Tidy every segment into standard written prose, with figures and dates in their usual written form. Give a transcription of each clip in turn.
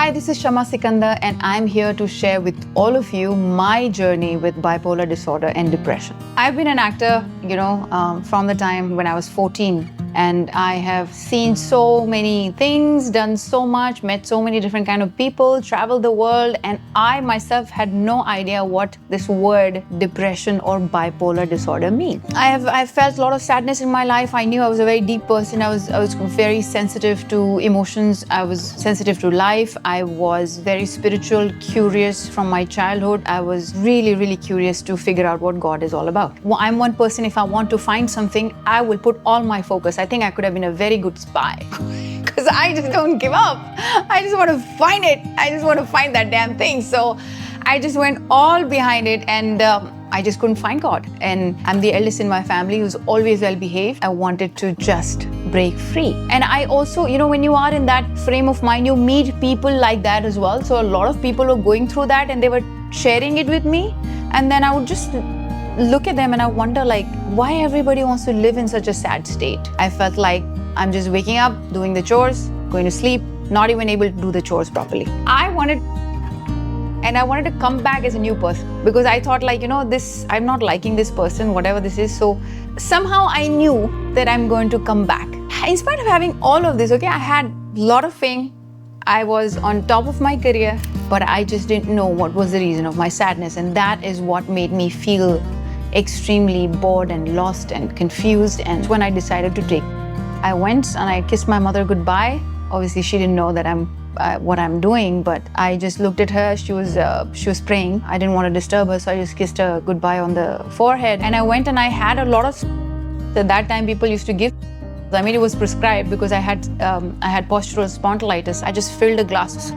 Hi, this is Shama Sikander, and I'm here to share with all of you my journey with bipolar disorder and depression. I've been an actor, from the time when I was 14. And I have seen so many things, done so much, met so many different kind of people, traveled the world, and I myself had no idea what this word depression or bipolar disorder means. I felt a lot of sadness in my life. I knew I was a very deep person. I was very sensitive to emotions. I was sensitive to life. I was very spiritual, curious from my childhood. I was really, really curious to figure out what God is all about. I'm one person, if I want to find something, I will put all my focus. I think I could have been a very good spy because I just don't give up. I just want to find it. I just want to find that damn thing. So I just went all behind it, and I just couldn't find God. And I'm the eldest in my family who's always well behaved. I wanted to just break free. And I also, when you are in that frame of mind, you meet people like that as well. So a lot of people were going through that and they were sharing it with me. And then I would just look at them and I wonder why everybody wants to live in such a sad state. I felt like I'm just waking up, doing the chores, going to sleep, not even able to do the chores properly. I wanted to come back as a new person because I thought I'm not liking this person, whatever this is. So somehow I knew that I'm going to come back. In spite of having all of this, I had a lot of fame. I was on top of my career, but I just didn't know what was the reason of my sadness. And that is what made me feel extremely bored and lost and confused. And when I decided to I went and I kissed my mother goodbye. Obviously, she didn't know that what I'm doing, but I just looked at her. She was praying. I didn't want to disturb her, so I just kissed her goodbye on the forehead. And I went and I had a lot of. At that time, people used to give. It was prescribed because I had postural spondylitis. I just filled a glass.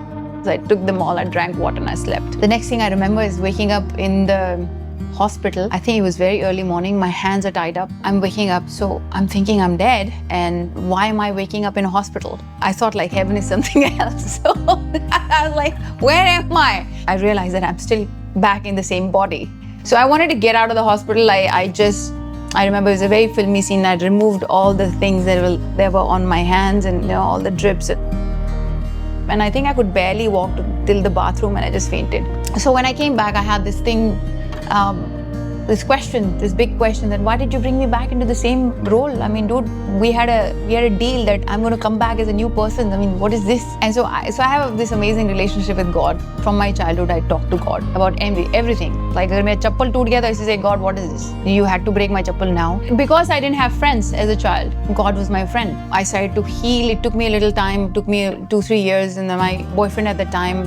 I took them all. I drank water and I slept. The next thing I remember is waking up in the hospital. I think it was very early morning. My hands are tied up. I'm waking up, so I'm thinking I'm dead. And why am I waking up in a hospital? I thought heaven is something else. So I was like, where am I? I realized that I'm still back in the same body. So I wanted to get out of the hospital. I remember it was a very filmy scene. I'd removed all the things that were on my hands and all the drips. And I think I could barely walk till the bathroom and I just fainted. So when I came back, I had this thing, this big question that why did you bring me back into the same role? Dude, we had a deal that I'm going to come back as a new person. What is this? And so I have this amazing relationship with God. From my childhood, I talk to God about everything. Like, if my chappal toot gaya, I used to say, God, what is this? You had to break my chappal now. Because I didn't have friends as a child, God was my friend. I started to heal. It took me a little time. It took me 2-3 years. And then my boyfriend at the time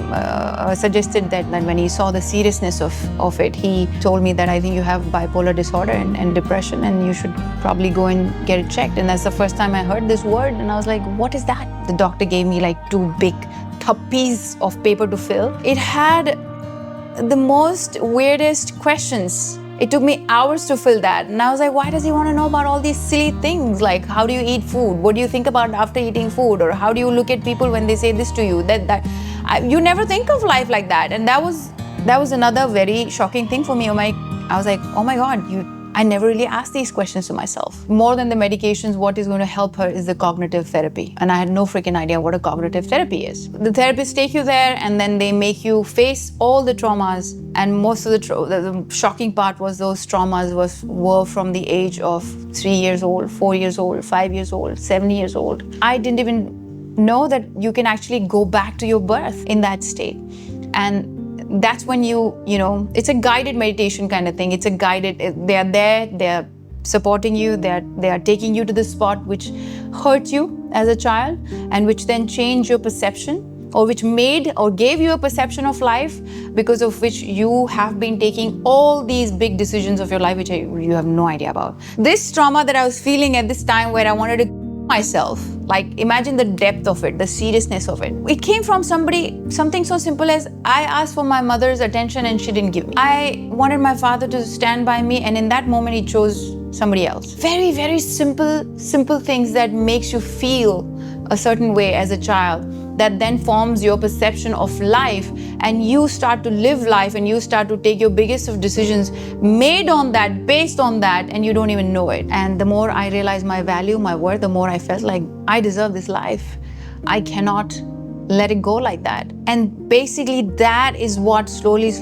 suggested that when he saw the seriousness of it, he told me that I think you have bipolar disorder and depression and you should probably go and get it checked. And that's the first time I heard this word and I was like, what is that? The doctor gave me 2 big thappies of paper to fill. It had the most weirdest questions. It took me hours to fill that. And I was like, why does he want to know about all these silly things? Like, how do you eat food? What do you think about after eating food? Or how do you look at people when they say this to you? You never think of life like that. And that was another very shocking thing for me. I was like, oh my God, I never really asked these questions to myself. More than the medications, what is going to help her is the cognitive therapy. And I had no freaking idea what a cognitive therapy is. The therapists take you there and then they make you face all the traumas. And most of the shocking part was those traumas were from the age of 3 years old, 4 years old, 5 years old, 7 years old. I didn't even know that you can actually go back to your birth in that state. And that's when it's a guided meditation kind of thing. It's a guided, they are there, they're supporting you, they are taking you to the spot which hurt you as a child and which then changed your perception or which made or gave you a perception of life because of which you have been taking all these big decisions of your life which you have no idea about. This trauma that I was feeling at this time where I wanted to myself, imagine the depth of it, the seriousness of it. It came from something so simple as I asked for my mother's attention and she didn't give me. I wanted my father to stand by me and in that moment he chose somebody else. Very, very simple things that makes you feel a certain way as a child that then forms your perception of life and you start to live life and you start to take your biggest of decisions made on that, based on that, and you don't even know it. And the more I realized my value, my worth, the more I felt like I deserve this life. I cannot let it go like that. And basically that is what slowly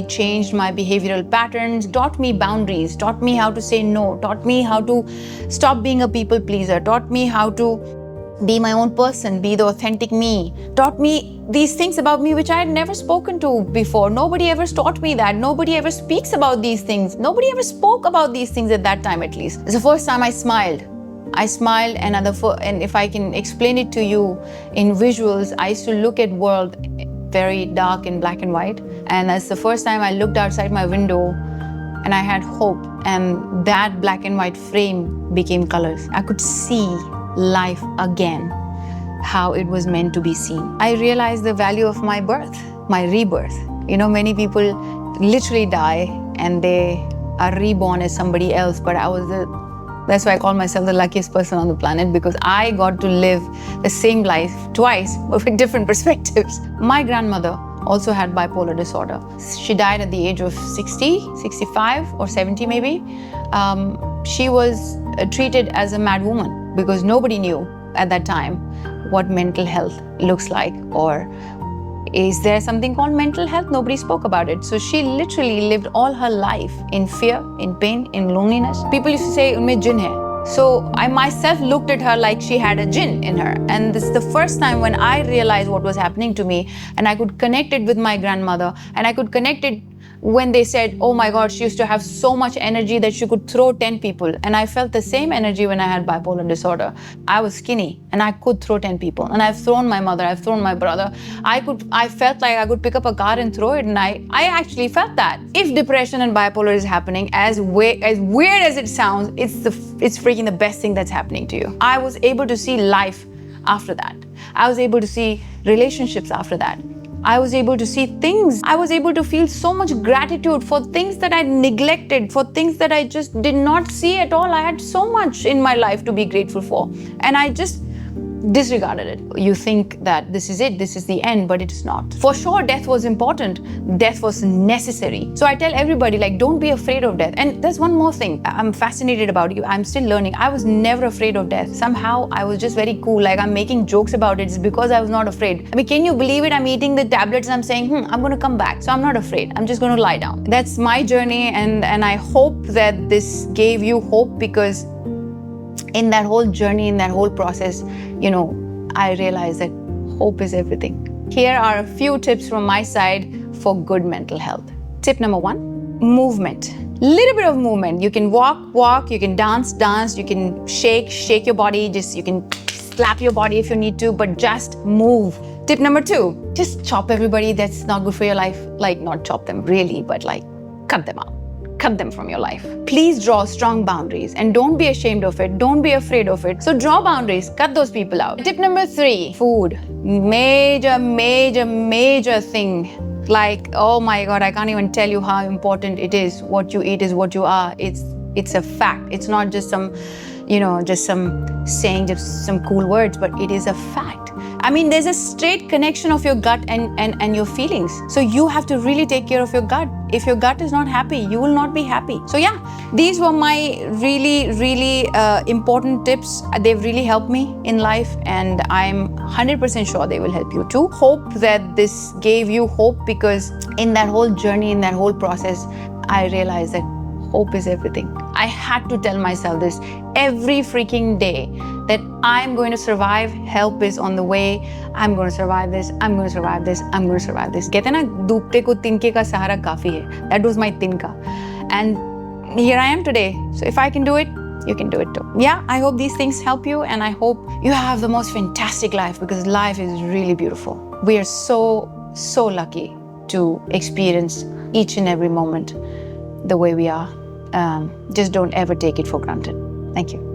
changed my behavioral patterns, taught me boundaries, taught me how to say no, taught me how to stop being a people pleaser, taught me how to be my own person, be the authentic me, taught me these things about me which I had never spoken to before. Nobody ever taught me that. Nobody ever speaks about these things. Nobody ever spoke about these things at that time, at least. It's the first time I smiled. And if I can explain it to you in visuals, I used to look at world very dark in black and white. And that's the first time I looked outside my window and I had hope. And that black and white frame became colors. I could see life again, how it was meant to be seen. I realized the value of my birth, my rebirth. You know, many people literally die and they are reborn as somebody else, but that's why I call myself the luckiest person on the planet, because I got to live the same life twice, but with different perspectives. My grandmother also had bipolar disorder. She died at the age of 60, 65 or 70 maybe. She was treated as a mad woman because nobody knew at that time what mental health looks like, or is there something called mental health? Nobody spoke about it. So she literally lived all her life in fear, in pain, in loneliness. People used to say, "Unme jinn hai." So I myself looked at her like she had a jinn in her. And this is the first time when I realized what was happening to me, and I could connect it with my grandmother, and I could connect it when they said, oh my God, she used to have so much energy that she could throw 10 people. And I felt the same energy when I had bipolar disorder. I was skinny and I could throw 10 people. And I've thrown my mother, I've thrown my brother. I felt like I could pick up a car and throw it. And I actually felt that. If depression and bipolar is happening, as weird as it sounds, it's freaking the best thing that's happening to you. I was able to see life after that. I was able to see relationships after that. I was able to see things. I was able to feel so much gratitude for things that I neglected, for things that I just did not see at all. I had so much in my life to be grateful for, and I just disregarded it. You think that this is it, this is the end, but it's not. For sure, death was important. Death was necessary. So I tell everybody, like, don't be afraid of death. And there's one more thing I'm fascinated about. I'm still learning. I was never afraid of death. Somehow I was just very cool. Like, I'm making jokes about it. It's because I was not afraid. I mean, can you believe it? I'm eating the tablets and I'm saying, I'm going to come back. So I'm not afraid. I'm just going to lie down. That's my journey. And I hope that this gave you hope, because in that whole journey, in that whole process, I realized that hope is everything. Here are a few tips from my side for good mental health. Tip number 1, movement. Little bit of movement. You can walk, you can dance, you can shake your body, you can slap your body if you need to, but just move. Tip number 2, just chop everybody that's not good for your life. Like, not chop them really, but like cut them out. Cut them from your life. Please draw strong boundaries and don't be ashamed of it. Don't be afraid of it. So draw boundaries, cut those people out. Tip number 3, food. Major thing. Like, oh my God, I can't even tell you how important it is. What you eat is what you are. It's a fact. It's not just some saying, just some cool words, but it is a fact. I mean, there's a straight connection of your gut and your feelings. So you have to really take care of your gut. If your gut is not happy, you will not be happy. So yeah, these were my really important tips. They've really helped me in life, and I'm 100% sure they will help you too. Hope that this gave you hope, because in that whole journey, in that whole process, I realized that hope is everything. I had to tell myself this every freaking day, that I'm going to survive. Help is on the way. I'm going to survive this. I'm going to survive this. I'm going to survive this. कहते हैं ना, डूबते को तिनके का सहारा काफी है. That was my tinka. And here I am today. So if I can do it, you can do it too. Yeah, I hope these things help you, and I hope you have the most fantastic life, because life is really beautiful. We are so lucky to experience each and every moment the way we are. Just don't ever take it for granted. Thank you.